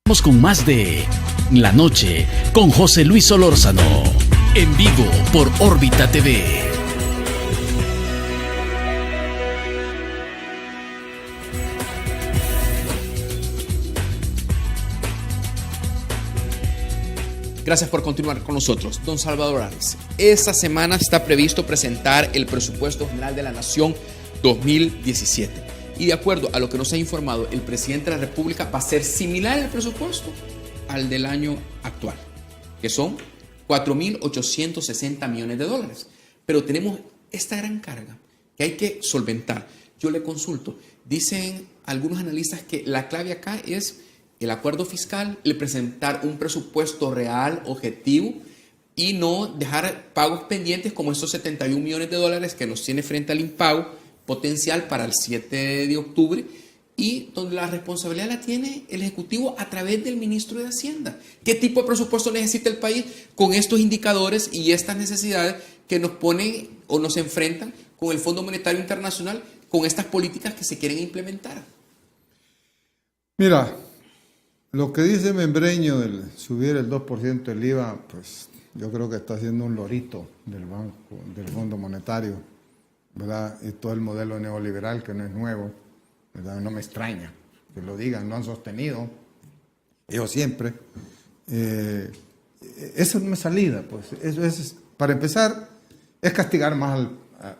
Vamos con más de La Noche con José Luis Solórzano, en vivo por Órbita TV. Gracias por continuar con nosotros. Don Salvador Arias, esta semana está previsto presentar el Presupuesto General de la Nación 2017. Y de acuerdo a lo que nos ha informado el presidente de la República, va a ser similar el presupuesto al del año actual, que son 4.860 millones de dólares. Pero tenemos esta gran carga que hay que solventar. Yo le consulto. Dicen algunos analistas que la clave acá es el acuerdo fiscal, el presentar un presupuesto real, objetivo, y no dejar pagos pendientes como estos 71 millones de dólares que nos tiene frente al impago potencial para el 7 de octubre, y donde la responsabilidad la tiene el Ejecutivo a través del ministro de Hacienda. ¿Qué tipo de presupuesto necesita el país con estos indicadores y estas necesidades que nos ponen o nos enfrentan con el Fondo Monetario Internacional, con estas políticas que se quieren implementar? Mira, lo que dice Membreño del subir el 2% del IVA, pues yo creo que está haciendo un lorito del Banco, del Fondo Monetario, ¿verdad? Y todo el modelo neoliberal, que no es nuevo, ¿verdad? No me extraña que lo digan, lo han sostenido ellos siempre. Esa no es salida, pues. Eso es, para empezar, es castigar más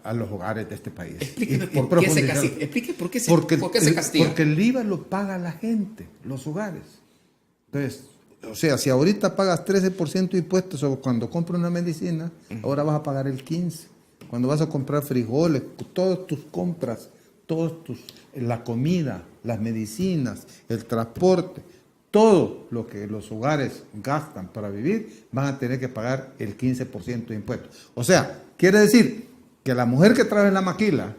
a los hogares de este país. Explíqueme por qué se castiga. Explique por qué se castiga. Porque el IVA lo paga la gente, los hogares. Entonces, o sea, si ahorita pagas 13% de impuestos cuando compras una medicina, ahora vas a pagar el 15%. Cuando vas a comprar frijoles, todas tus compras, la comida, las medicinas, el transporte, todo lo que los hogares gastan para vivir, van a tener que pagar el 15% de impuestos. O sea, quiere decir que la mujer que trabaja en la maquila,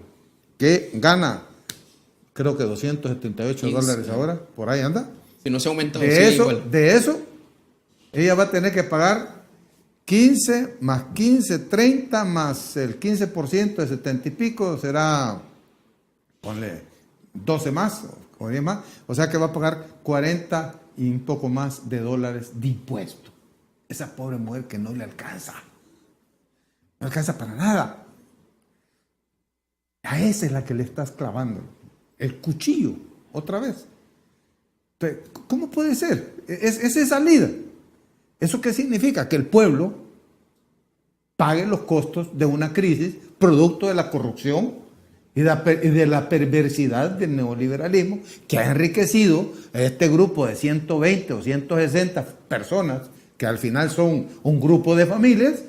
que gana, creo que $278 ahora, por ahí anda. Si no se aumenta, de eso, ella va a tener que pagar 15 más 15, 30 más el 15% de 70 y pico, será, ponle 12 más o 10 más, o sea que va a pagar 40 y un poco más de dólares de impuesto. Esa pobre mujer que no le alcanza, no alcanza para nada. A esa es la que le estás clavando el cuchillo otra vez. Entonces, ¿cómo puede ser? Esa es salida. ¿Eso qué significa? Que el pueblo pague los costos de una crisis producto de la corrupción y de la perversidad del neoliberalismo que ha enriquecido a este grupo de 120 o 160 personas que al final son un grupo de familias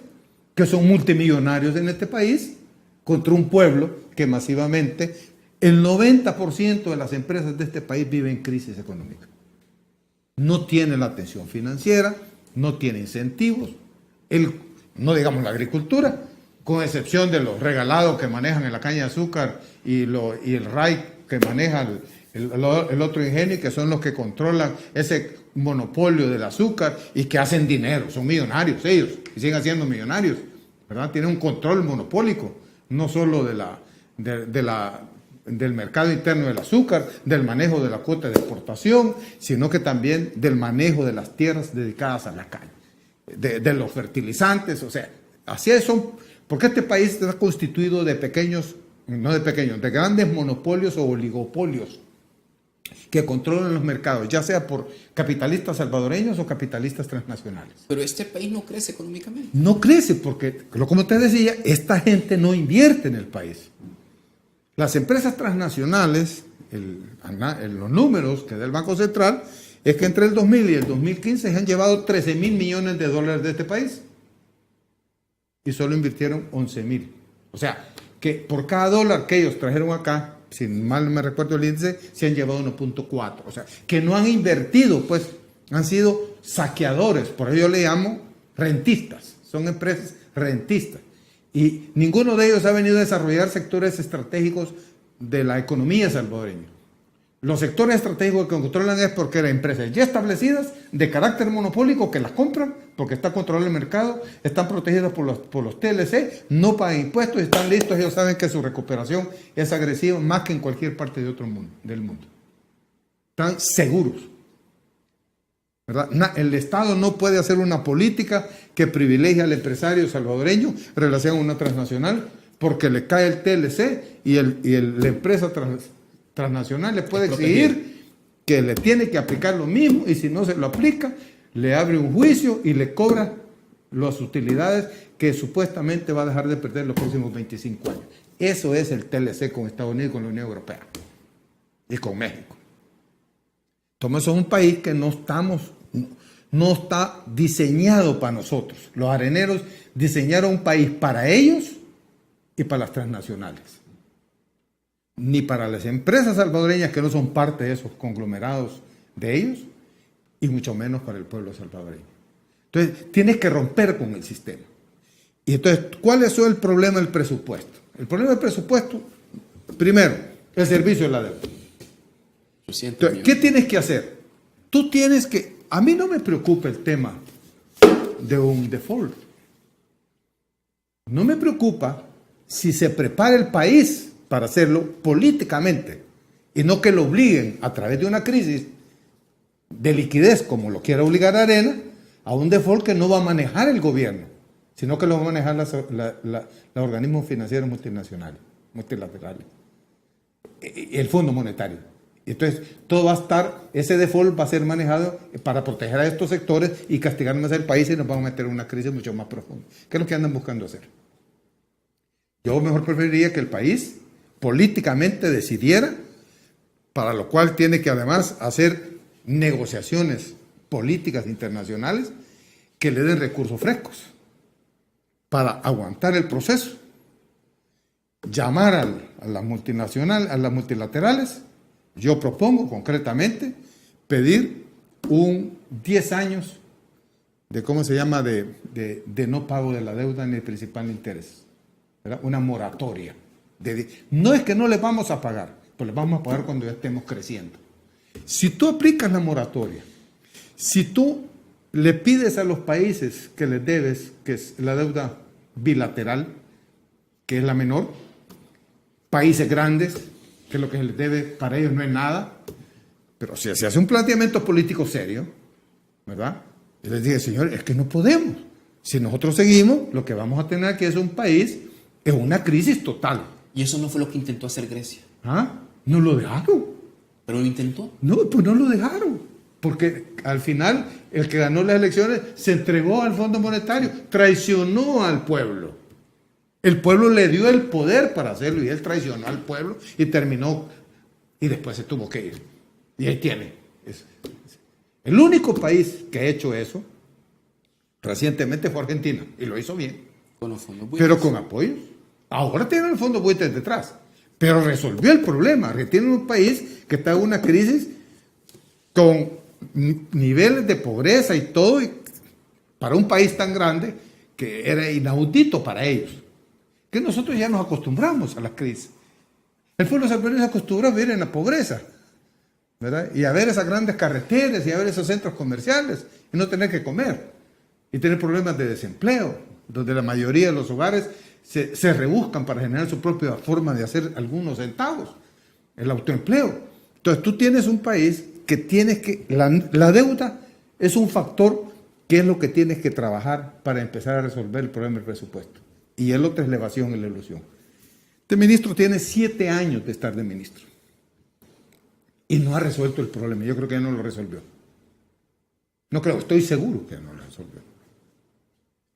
que son multimillonarios en este país contra un pueblo que masivamente, el 90% de las empresas de este país vive en crisis económica. No tiene la atención financiera, no tiene incentivos, no digamos la agricultura, con excepción de los regalados que manejan en la caña de azúcar y el RAI que maneja el otro ingenio, que son los que controlan ese monopolio del azúcar y que hacen dinero, son millonarios ellos, y siguen siendo millonarios, ¿verdad? Tienen un control monopólico, no solo del mercado interno del azúcar, del manejo de la cuota de exportación, sino que también del manejo de las tierras dedicadas a la caña, de los fertilizantes, o sea, así son, porque este país está constituido de de grandes monopolios o oligopolios que controlan los mercados, ya sea por capitalistas salvadoreños o capitalistas transnacionales. Pero este país no crece económicamente. No crece porque, como te decía, esta gente no invierte en el país. Las empresas transnacionales, los números que da el Banco Central, es que entre el 2000 y el 2015 se han llevado 13.000 millones de dólares de este país y solo invirtieron 11.000. O sea, que por cada dólar que ellos trajeron acá, si mal no me recuerdo el índice, se han llevado 1.4. O sea, que no han invertido, pues han sido saqueadores. Por ello yo le llamo rentistas. Son empresas rentistas. Y ninguno de ellos ha venido a desarrollar sectores estratégicos de la economía salvadoreña. Los sectores estratégicos que controlan es porque eran empresas ya establecidas, de carácter monopólico, que las compran, porque está controlado el mercado, están protegidas por los TLC, no pagan impuestos, están listos, ellos saben que su recuperación es agresiva más que en cualquier parte del mundo. Están seguros. ¿verdad? El Estado no puede hacer una política que privilegie al empresario salvadoreño en relación a una transnacional porque le cae el TLC y la empresa transnacional le puede exigir que le tiene que aplicar lo mismo y si no se lo aplica, le abre un juicio y le cobra las utilidades que supuestamente va a dejar de perder los próximos 25 años. Eso es el TLC con Estados Unidos y con la Unión Europea y con México. Entonces es un país que no está diseñado para nosotros. Los areneros diseñaron un país para ellos y para las transnacionales. Ni para las empresas salvadoreñas que no son parte de esos conglomerados de ellos y mucho menos para el pueblo salvadoreño. Entonces tienes que romper con el sistema. Y entonces, ¿cuál es el problema del presupuesto? El problema del presupuesto, primero, el servicio de la deuda. Entonces, ¿qué tienes que hacer? Tú tienes que... A mí no me preocupa el tema de un default. No me preocupa si se prepara el país para hacerlo políticamente y no que lo obliguen a través de una crisis de liquidez, como lo quiera obligar a Arena, a un default que no va a manejar el gobierno, sino que lo va a manejar los organismos financieros multilaterales, y el Fondo Monetario. Entonces, todo va a estar, ese default va a ser manejado para proteger a estos sectores y castigar más al país y nos vamos a meter en una crisis mucho más profunda. ¿Qué es lo que andan buscando hacer? Yo mejor preferiría que el país políticamente decidiera, para lo cual tiene que además hacer negociaciones políticas internacionales que le den recursos frescos para aguantar el proceso, llamar a las multinacionales, a las multilaterales. Yo propongo concretamente pedir un 10 años de, ¿cómo se llama?, de no pago de la deuda ni el principal interés, ¿verdad? Una moratoria. No es que no les vamos a pagar, pues les vamos a pagar cuando ya estemos creciendo. Si tú aplicas la moratoria, si tú le pides a los países que les debes, que es la deuda bilateral, que es la menor, países grandes, que lo que se les debe para ellos no es nada, pero si se hace un planteamiento político serio, ¿verdad? Y les dije, señor, es que no podemos. Si nosotros seguimos, lo que vamos a tener aquí es un país en una crisis total. Y eso no fue lo que intentó hacer Grecia. ¿Ah? No lo dejaron. ¿Pero lo intentó? No, pues no lo dejaron. Porque al final, el que ganó las elecciones se entregó al Fondo Monetario, traicionó al pueblo. El pueblo le dio el poder para hacerlo y él traicionó al pueblo y terminó, y después se tuvo que ir. Y ahí tiene. El único país que ha hecho eso recientemente fue Argentina y lo hizo bien. Con los fondos buitres. Pero con apoyos. Ahora tiene el fondo buitres detrás, pero resolvió el problema. Argentina es un país que está en una crisis con niveles de pobreza y todo, y para un país tan grande que era inaudito para ellos. Que nosotros ya nos acostumbramos a las crisis. El pueblo salvadoreño se acostumbró a vivir en la pobreza, ¿verdad? Y a ver esas grandes carreteras y a ver esos centros comerciales y no tener que comer y tener problemas de desempleo, donde la mayoría de los hogares se rebuscan para generar su propia forma de hacer algunos centavos, el autoempleo. Entonces tú tienes un país que tienes que, la deuda es un factor que es lo que tienes que trabajar para empezar a resolver el problema del presupuesto. Y el otro es la evasión y la ilusión. Este ministro tiene 7 años de estar de ministro y no ha resuelto el problema. Yo creo que ya no lo resolvió. No creo, estoy seguro que ya no lo resolvió.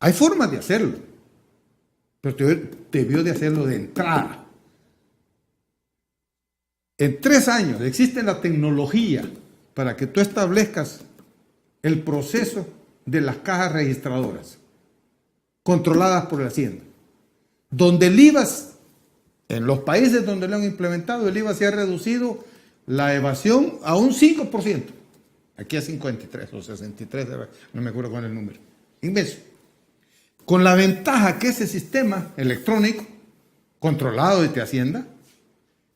Hay formas de hacerlo, pero debió de hacerlo de entrada. En 3 años existe la tecnología para que tú establezcas el proceso de las cajas registradoras controladas por la Hacienda, donde el IVA, en los países donde lo han implementado, el IVA se ha reducido la evasión a un 5%. Aquí a 53 o 63, no me acuerdo cuál es el número. Inmenso. Con la ventaja que ese sistema electrónico, controlado desde Hacienda,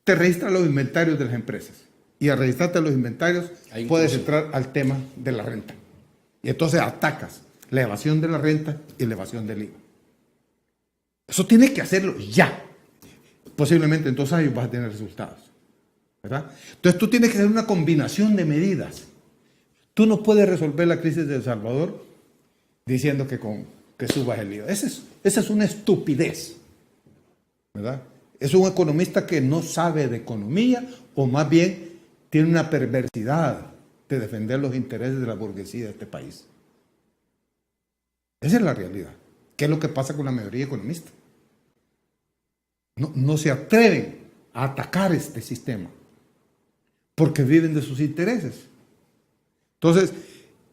te registra los inventarios de las empresas. Y al registrarte los inventarios, puedes entrar al tema de la renta. Y entonces atacas la evasión de la renta y la evasión del IVA. Eso tienes que hacerlo ya. Posiblemente en 2 años vas a tener resultados, ¿verdad? Entonces tú tienes que hacer una combinación de medidas. Tú no puedes resolver la crisis de El Salvador diciendo que subas el IVA. Esa es una estupidez, ¿verdad? Es un economista que no sabe de economía, o más bien tiene una perversidad de defender los intereses de la burguesía de este país. Esa es la realidad. ¿Qué es lo que pasa con la mayoría de economistas? No se atreven a atacar este sistema porque viven de sus intereses. Entonces,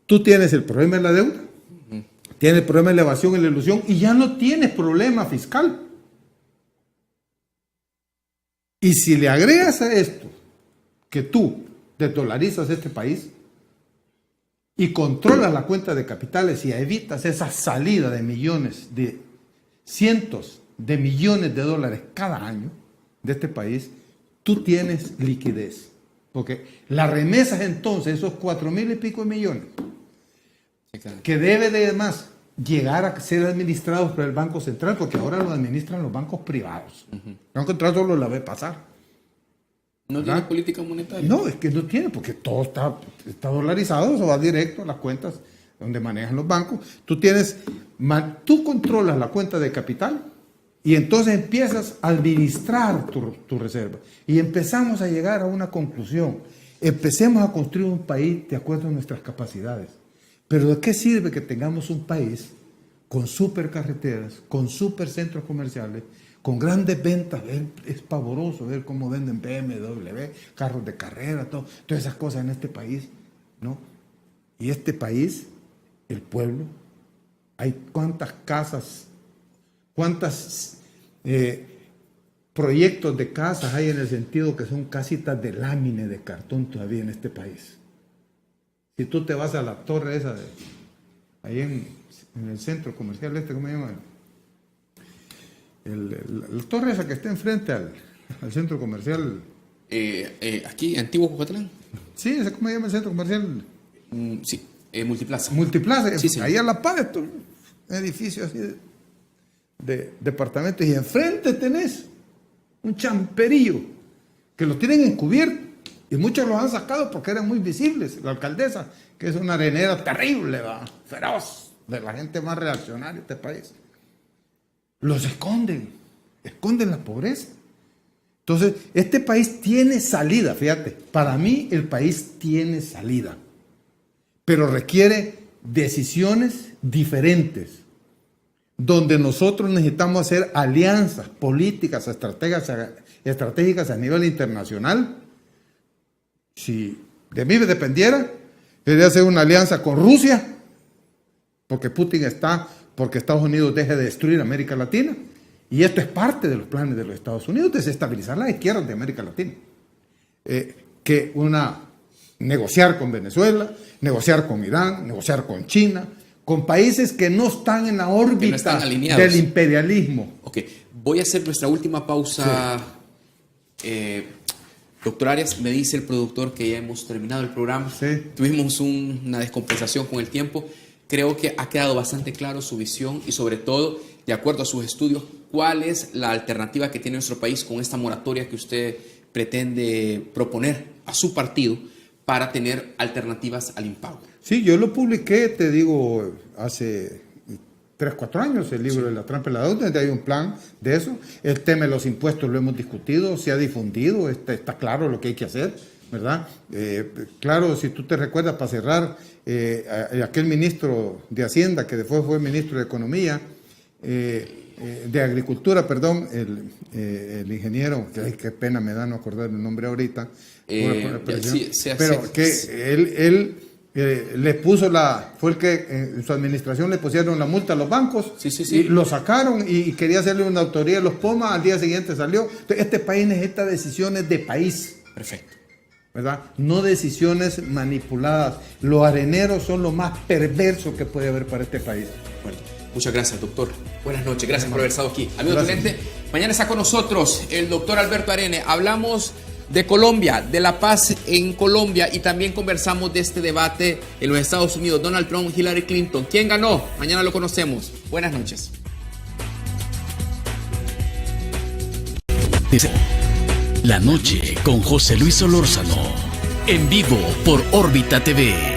tú tienes el problema de la deuda, tienes el problema de la evasión y la ilusión, y ya no tienes problema fiscal. Y si le agregas a esto que tú desdolarizas este país y controlas la cuenta de capitales y evitas esa salida de millones, de cientos de millones de dólares cada año de este país, tú tienes liquidez. Porque las remesas entonces, esos 4,000 y pico de millones, que debe de más llegar a ser administrados por el Banco Central, porque ahora lo administran los bancos privados. El Banco Central solo la ve pasar. ¿No tiene política monetaria? No, es que no tiene, porque todo está dolarizado, eso va directo a las cuentas donde manejan los bancos. Tú controlas la cuenta de capital y entonces empiezas a administrar tu reserva. Y empezamos a llegar a una conclusión. Empecemos a construir un país de acuerdo a nuestras capacidades. Pero ¿de qué sirve que tengamos un país con supercarreteras, con supercentros comerciales, con grandes ventas? Es pavoroso ver cómo venden BMW, carros de carrera, todas esas cosas en este país, ¿no? Y este país, el pueblo, hay cuántas casas, cuántos proyectos de casas hay en el sentido que son casitas de lámina de cartón todavía en este país. Si tú te vas a la torre esa ahí en el centro comercial ¿cómo se llama? La torre esa que está enfrente al centro comercial. Aquí, Antiguo Cucatlán. Sí, ¿cómo se llama el centro comercial? Sí, Multiplaza. Multiplaza, sí. Ahí a la par de estos edificios así de departamentos. Y enfrente tenés un champerillo que lo tienen encubierto. Y muchos los han sacado porque eran muy visibles. La alcaldesa, que es una arenera terrible, feroz, de la gente más reaccionaria de este país. Los esconden la pobreza. Entonces, este país tiene salida, fíjate, para mí el país tiene salida, pero requiere decisiones diferentes, donde nosotros necesitamos hacer alianzas políticas, estratégicas a nivel internacional. Si de mí dependiera, debería hacer una alianza con Rusia, porque porque Estados Unidos deje de destruir América Latina, y esto es parte de los planes de los Estados Unidos, desestabilizar las izquierdas de América Latina. Negociar con Venezuela, negociar con Irán, negociar con China, con países que no están en la órbita del imperialismo. Ok, voy a hacer nuestra última pausa. Sí. Doctor Arias, me dice el productor que ya hemos terminado el programa. Sí. Tuvimos una descompensación con el tiempo. Creo que ha quedado bastante claro su visión y sobre todo, de acuerdo a sus estudios, cuál es la alternativa que tiene nuestro país con esta moratoria que usted pretende proponer a su partido para tener alternativas al impago. Sí, yo lo publiqué, te digo, hace 3-4 años, el libro de la trampa y la deuda, donde hay un plan de eso. El tema de los impuestos lo hemos discutido, se ha difundido, está claro lo que hay que hacer, ¿verdad? Claro, si tú te recuerdas, para cerrar, aquel ministro de Hacienda, que después fue ministro de Economía, de Agricultura, perdón, el ingeniero, qué pena me da no acordar el nombre ahorita, pero que él le puso fue el que en su administración le pusieron la multa a los bancos, sí. Y lo sacaron y quería hacerle una autoría a los POMA, al día siguiente salió. Entonces, este país necesita decisiones de país. Perfecto. ¿Verdad? No decisiones manipuladas. Los areneros son lo más perverso que puede haber para este país. Bueno, muchas gracias, doctor. Buenas noches, gracias por haber estado aquí. Amigo cliente, mañana está con nosotros el doctor Alberto Arene. Hablamos de Colombia, de la paz en Colombia y también conversamos de este debate en los Estados Unidos, Donald Trump, Hillary Clinton. ¿Quién ganó? Mañana lo conocemos. Buenas noches. La noche con José Luis Solórzano, en vivo por Órbita TV.